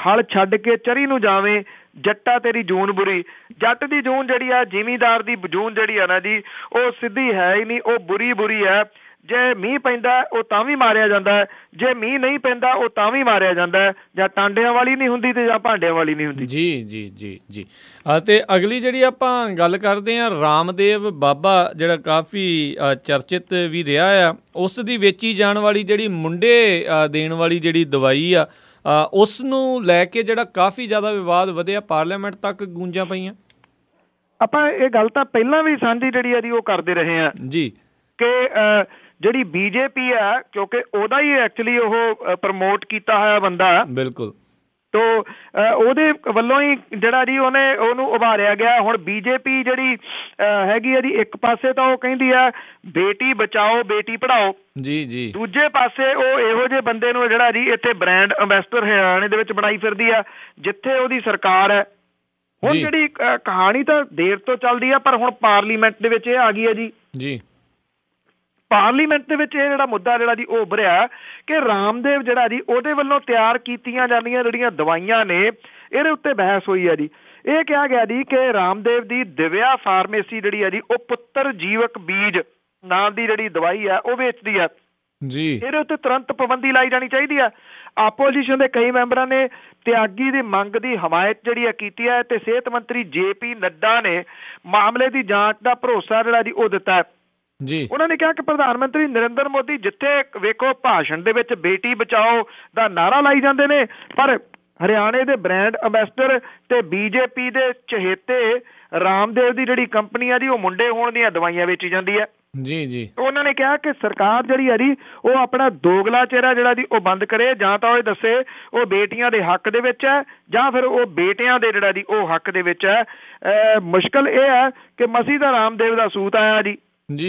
ਹਲ ਛੱਡ ਕੇ ਚਰੀ ਨੂੰ ਜਾਵੇਂ ਜੱਟਾ ਤੇਰੀ ਜੂਨ ਬੁਰੀ। ਜੱਟ ਦੀ ਜੂਨ ਜਿਹੜੀ ਆ ਜ਼ਿਮੀਂਦਾਰ ਦੀ ਜੂਨ ਜਿਹੜੀ ਆ ਨਾ ਜੀ ਉਹ ਸਿੱਧੀ ਹੈ ਹੀ ਨਹੀਂ, ਉਹ ਬੁਰੀ ਬੁਰੀ ਹੈ। ਜੇ ਮੀਂਹ ਪੈਂਦਾ ਉਹ ਤਾਂ ਵੀ ਮਾਰਿਆ ਜਾਂਦਾ ਹੈ, ਜੇ ਮੀਂਹ ਨਹੀਂ ਪੈਂਦਾ ਉਹ ਤਾਂ ਵੀ ਮਾਰਿਆ ਜਾਂਦਾ ਹੈ। ਜਾਂ ਟਾਂਡਿਆਂ ਵਾਲੀ ਨਹੀਂ ਹੁੰਦੀ ਤੇ ਜਾਂ ਭਾਂਡਿਆਂ ਵਾਲੀ ਨਹੀਂ ਹੁੰਦੀ ਜੀ ਜੀ ਜੀ ਜੀ। ਅਤੇ ਅਗਲੀ ਜਿਹੜੀ ਆਪਾਂ ਗੱਲ ਕਰਦੇ ਹਾਂ, ਰਾਮਦੇਵ ਬਾਬਾ ਜਿਹੜਾ ਕਾਫੀ ਚਰਚਿਤ ਵੀ ਰਿਹਾ ਆ, ਉਸ ਦੀ ਵੇਚੀ ਜਾਣ ਵਾਲੀ ਜਿਹੜੀ ਮੁੰਡੇ ਦੇਣ ਵਾਲੀ ਜਿਹੜੀ ਦਵਾਈ ਆ ਉਸ ਨੂੰ ਲੈ ਕੇ ਜਿਹੜਾ ਕਾਫੀ ਜ਼ਿਆਦਾ ਵਿਵਾਦ ਵਧਿਆ, ਪਾਰਲੀਮੈਂਟ ਤੱਕ ਗੂੰਜਾਂ ਪਈਆਂ। ਆਪਾਂ ਇਹ ਗੱਲ ਤਾਂ ਪਹਿਲਾਂ ਵੀ ਸਾਂਝੀ ਜਿਹੜੀ ਆ ਜੀ ਉਹ ਕਰਦੇ ਰਹੇ ਹਾਂ ਜੀ ਕਿ ਜਿਹੜੀ ਬੀਜੇਪੀ ਹੈ ਕਿਉਂਕਿ ਉਹਦਾ ਹੀ ਐਕਚੁਅਲੀ ਉਹ ਪ੍ਰਮੋਟ ਕੀਤਾ ਹੋਇਆ ਬੰਦਾ ਬਿਲਕੁਲ, ਤੋ ਉਹਦੇ ਵੱਲੋਂ ਹੀ ਜਿਹੜਾ ਜੀ ਉਹਨੂੰ ਉਭਾਰਿਆ ਗਿਆ। ਹੁਣ ਬੀਜੇਪੀ ਜਿਹੜੀ ਹੈਗੀ ਹੈ ਜੀ ਇੱਕ ਪਾਸੇ ਤਾਂ ਉਹ ਕਹਿੰਦੀ ਹੈ ਬੇਟੀ ਬਚਾਓ ਬੇਟੀ ਪੜ੍ਹਾਓ ਜੀ ਜੀ, ਦੂਜੇ ਪਾਸੇ ਉਹ ਇਹੋ ਜਿਹੇ ਬੰਦੇ ਨੂੰ ਜਿਹੜਾ ਜੀ ਇੱਥੇ ਬ੍ਰਾਂਡ ਅੰਬੈਸਡਰ ਹਰਿਆਣੇ ਦੇ ਵਿੱਚ ਬਣਾਈ ਫਿਰਦੀ ਆ ਜਿੱਥੇ ਉਹਦੀ ਸਰਕਾਰ ਹੈ। ਹੁਣ ਜਿਹੜੀ ਕਹਾਣੀ ਤਾਂ ਦੇਰ ਤੋਂ ਚੱਲਦੀ ਆ ਪਰ ਹੁਣ ਪਾਰਲੀਮੈਂਟ ਦੇ ਵਿੱਚ ਇਹ ਆ ਗਈ ਹੈ ਜੀ ਜੀ। ਪਾਰਲੀਮੈਂਟ ਦੇ ਵਿੱਚ ਇਹ ਜਿਹੜਾ ਮੁੱਦਾ ਜਿਹੜਾ ਜੀ ਉਹ ਉੱਭਰਿਆ ਕਿ ਰਾਮਦੇਵ ਜਿਹੜਾ ਜੀ ਉਹਦੇ ਵੱਲੋਂ ਤਿਆਰ ਕੀਤੀਆਂ ਜਾਂਦੀਆਂ ਜਿਹੜੀਆਂ ਦਵਾਈਆਂ ਨੇ ਇਹਦੇ ਉੱਤੇ ਬਹਿਸ ਹੋਈ ਹੈ ਜੀ। ਇਹ ਕਿਹਾ ਗਿਆ ਜੀ ਕਿ ਰਾਮਦੇਵ ਦੀ ਦਿਵਿਆ ਫਾਰਮੇਸੀ ਜਿਹੜੀ ਹੈ ਜੀ ਉਹ ਪੁੱਤਰ ਜੀਵਕ ਬੀਜ ਨਾਂ ਦੀ ਜਿਹੜੀ ਦਵਾਈ ਹੈ ਉਹ ਵੇਚਦੀ ਹੈ ਜੀ। ਇਹਦੇ ਉੱਤੇ ਤੁਰੰਤ ਪਾਬੰਦੀ ਲਾਈ ਜਾਣੀ ਚਾਹੀਦੀ ਹੈ। ਆਪੋਜੀਸ਼ਨ ਦੇ ਕਈ ਮੈਂਬਰਾਂ ਨੇ ਤਿਆਗੀ ਦੀ ਮੰਗ ਦੀ ਹਮਾਇਤ ਜਿਹੜੀ ਹੈ ਕੀਤੀ ਹੈ ਤੇ ਸਿਹਤ ਮੰਤਰੀ JP ਨੱਡਾ ਨੇ ਮਾਮਲੇ ਦੀ ਜਾਂਚ ਦਾ ਭਰੋਸਾ ਜਿਹੜਾ ਜੀ ਉਹ ਦਿੱਤਾ ਹੈ ਜੀ। ਉਹਨਾਂ ਨੇ ਕਿਹਾ ਕਿ ਪ੍ਰਧਾਨ ਮੰਤਰੀ ਨਰਿੰਦਰ ਮੋਦੀ ਜਿੱਥੇ ਵੇਖੋ ਭਾਸ਼ਣ ਦੇ ਵਿੱਚ ਬੇਟੀ ਬਚਾਓ ਦਾ ਨਾਰਾ ਲਾਈ ਜਾਂਦੇ ਨੇ, ਪਰ ਹਰਿਆਣੇ ਦੇ ਬ੍ਰਾਂਡ ਅੰਬੈਸਡਰ ਤੇ BJP ਦੇ ਚਹੇਤੇ ਰਾਮਦੇਵ ਦੀ ਜਿਹੜੀ ਕੰਪਨੀ ਆ ਜੀ ਉਹ ਮੁੰਡੇ ਹੋਣ ਦੀਆਂ ਦਵਾਈਆਂ ਵੇਚੀ ਜਾਂਦੀ ਹੈ ਜੀ ਜੀ। ਉਹਨਾਂ ਨੇ ਕਿਹਾ ਕਿ ਸਰਕਾਰ ਜਿਹੜੀ ਹੈ ਜੀ ਉਹ ਆਪਣਾ ਦੋਗਲਾ ਚਿਹਰਾ ਜਿਹੜਾ ਜੀ ਉਹ ਬੰਦ ਕਰੇ, ਜਾਂ ਤਾਂ ਉਹ ਦੱਸੇ ਉਹ ਬੇਟੀਆਂ ਦੇ ਹੱਕ ਦੇ ਵਿੱਚ ਹੈ ਜਾਂ ਫਿਰ ਉਹ ਬੇਟਿਆਂ ਦੇ ਜਿਹੜਾ ਜੀ ਉਹ ਹੱਕ ਦੇ ਵਿੱਚ ਹੈ। ਮੁਸ਼ਕਲ ਇਹ ਹੈ ਕਿ ਮਸੀਂ ਦਾ ਰਾਮਦੇਵ ਦਾ ਸੂਤ ਆਇਆ ਜੀ,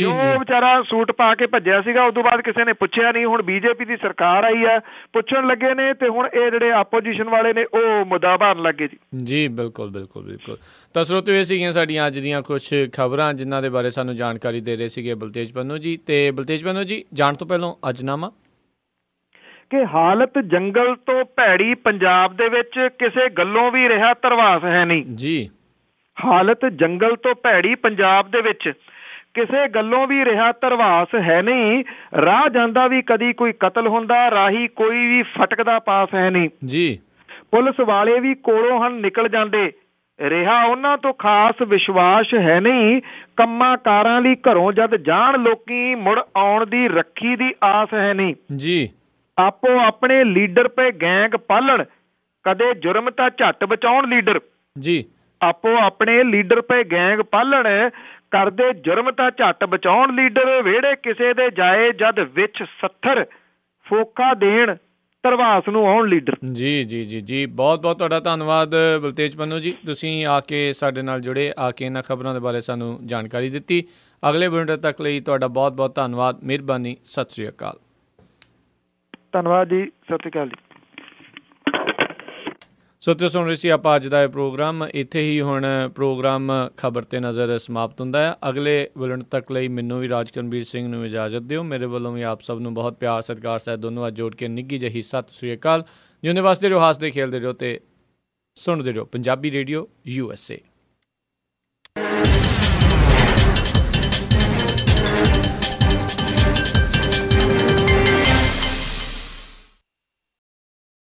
ਉਹ ਵਿਚਾਰਾ ਸੂਟ ਪਾ ਕੇ ਭੱਜਿਆ ਸੀਗਾ, ਉਸ ਤੋਂ ਬਾਅਦ ਕਿਸੇ ਨੇ ਪੁੱਛਿਆ ਨਹੀਂ। ਹੁਣ BJP ਦੀ ਸਰਕਾਰ ਆਈ ਹੈ, ਪੁੱਛਣ ਲੱਗੇ ਨੇ ਤੇ ਹੁਣ ਇਹ ਜਿਹੜੇ ਆਪੋਜੀਸ਼ਨ ਵਾਲੇ ਨੇ ਉਹ ਮੁੱਦਾ ਭਾਰਨ ਲੱਗੇ ਜੀ ਜੀ। ਬਿਲਕੁਲ ਬਿਲਕੁਲ ਬਿਲਕੁਲ। ਤਾਂ ਸਰੋਤਿਓ ਇਹ ਸੀਗੀਆਂ ਸਾਡੀਆਂ ਅੱਜ ਦੀਆਂ ਕੁਝ ਖਬਰਾਂ ਜਿਨ੍ਹਾਂ ਦੇ ਬਾਰੇ ਸਾਨੂੰ ਜਾਣਕਾਰੀ ਦੇ ਰਹੇ ਸੀਗੇ ਬਲਤੇਜ ਪੰਨੂ ਜੀ। ਤੇ ਬਲਤੇਜ ਪੰਨੂ ਜੀ, ਜਾਣ ਤੋਂ ਪਹਿਲਾਂ ਅਜਨਾਮਾ ਕਿ ਹਾਲਤ ਜੰਗਲ ਤੋਂ ਭੈੜੀ ਪੰਜਾਬ ਦੇ ਵਿੱਚ ਕਿਸੇ ਗੱਲੋਂ ਵੀ ਰਿਹਾ ਧਰਵਾਸ ਹੈ ਨਹੀਂ
ਜੀ।
ਹਾਲਤ ਜੰਗਲ ਤੋਂ ਭੈੜੀ ਪੰਜਾਬ ਦੇ ਵਿੱਚ ਕਿਸੇ ਗੱਲੋਂ ਵੀ ਰਿਹਾ ਧਰਵਾਸ ਹੈ ਨਹੀਂ। ਰਾਹ ਜਾਂਦਾ ਵੀ ਕਦੀ ਕੋਈ ਕਤਲ ਹੁੰਦਾ, ਰਾਹੀ ਕੋਈ ਵੀ ਫਟਕਦਾ ਪਾਸ ਹੈ ਨਹੀਂ
ਜੀ।
ਪੁਲਿਸ ਵਾਲੇ ਵੀ ਕੋਲੋਂ ਹਨ ਨਿਕਲ ਜਾਂਦੇ, ਰਿਹਾ ਉਹਨਾਂ ਤੋਂ ਖਾਸ ਵਿਸ਼ਵਾਸ ਹੈ ਨਹੀਂ। ਕੰਮਾਂ ਕਾਰਾਂ ਲਈ ਘਰੋਂ ਜਦ ਜਾਣ ਲੋਕੀ, ਮੁੜ ਆਉਣ ਦੀ ਰੱਖੀ ਦੀ ਆਸ ਹੈ ਨਹੀਂ
ਜੀ।
ਆਪੋ ਆਪਣੇ ਲੀਡਰ ਪਏ ਗੈਂਗ ਪਾਲਣ, ਕਦੇ ਜੁਰਮ ਤਾਂ ਝੱਟ ਬਚਾਉਣ ਲੀਡਰ
ਜੀ।
ਆਪੋ ਆਪਣੇ ਲੀਡਰ ਪਏ ਗੈਂਗ ਪਾਲਣ, ਕਰਦੇ ਜੁਰਮ ਤਾਂ ਝੱਟ ਬਚਾਉਣ ਲੀਡਰ। ਵਿਹੜੇ ਕਿਸੇ ਦੇ ਜਾਏ ਜਦ ਵਿੱਚ ਸੱਥਰ, ਫੋਕਾ ਦੇਣ ਧਰਵਾਸ ਨੂੰ ਆਉਣ ਲੀਡਰ।
ਜੀ ਜੀ ਜੀ ਜੀ, ਬਹੁਤ ਬਹੁਤ ਤੁਹਾਡਾ ਧੰਨਵਾਦ ਬਲਤੇਜ ਪੰਨੂ ਜੀ, ਤੁਸੀਂ ਆ ਕੇ ਸਾਡੇ ਨਾਲ ਜੁੜੇ, ਆ ਕੇ ਇਹਨਾਂ ਖਬਰਾਂ ਦੇ ਬਾਰੇ ਸਾਨੂੰ ਜਾਣਕਾਰੀ ਦਿੱਤੀ। ਅਗਲੇ ਬੁਲੇਟਿਨ ਤੱਕ ਲਈ ਤੁਹਾਡਾ ਬਹੁਤ ਬਹੁਤ ਧੰਨਵਾਦ, ਮਿਹਰਬਾਨੀ, ਸਤਿ ਸ਼੍ਰੀ ਅਕਾਲ।
ਧੰਨਵਾਦ ਜੀ, ਸਤਿ ਸ਼੍ਰੀ ਅਕਾਲ ਜੀ।
ਸੋ ਤੁਸੀਂ ਸੁਣ ਰਹੇ ਸੀ ਆਪਾਂ ਅੱਜ ਦਾ ਇਹ ਪ੍ਰੋਗਰਾਮ। ਇੱਥੇ ਹੀ ਹੁਣ ਪ੍ਰੋਗਰਾਮ ਖਬਰ 'ਤੇ ਨਜ਼ਰ ਸਮਾਪਤ ਹੁੰਦਾ ਹੈ। ਅਗਲੇ ਬੁਲੇਟਿਨ ਤੱਕ ਲਈ ਮੈਨੂੰ ਵੀ ਰਾਜਕਰਨਵੀਰ ਸਿੰਘ ਨੂੰ ਇਜਾਜ਼ਤ ਦਿਓ। ਮੇਰੇ ਵੱਲੋਂ ਵੀ ਆਪ ਸਭ ਨੂੰ ਬਹੁਤ ਪਿਆਰ ਸਤਿਕਾਰ ਸਹਿਤ ਦੋਨੋਂ ਅੱਜ ਜੋੜ ਕੇ ਨਿੱਘੀ ਜਿਹੀ ਸਤਿ ਸ਼੍ਰੀ ਅਕਾਲ। ਜਿਉਂਦੇ ਵਸਦੇ ਰਹੋ, ਹੱਸਦੇ ਖੇਲਦੇ ਰਹੋ ਅਤੇ ਸੁਣਦੇ ਰਹੋ ਪੰਜਾਬੀ ਰੇਡੀਓ USA।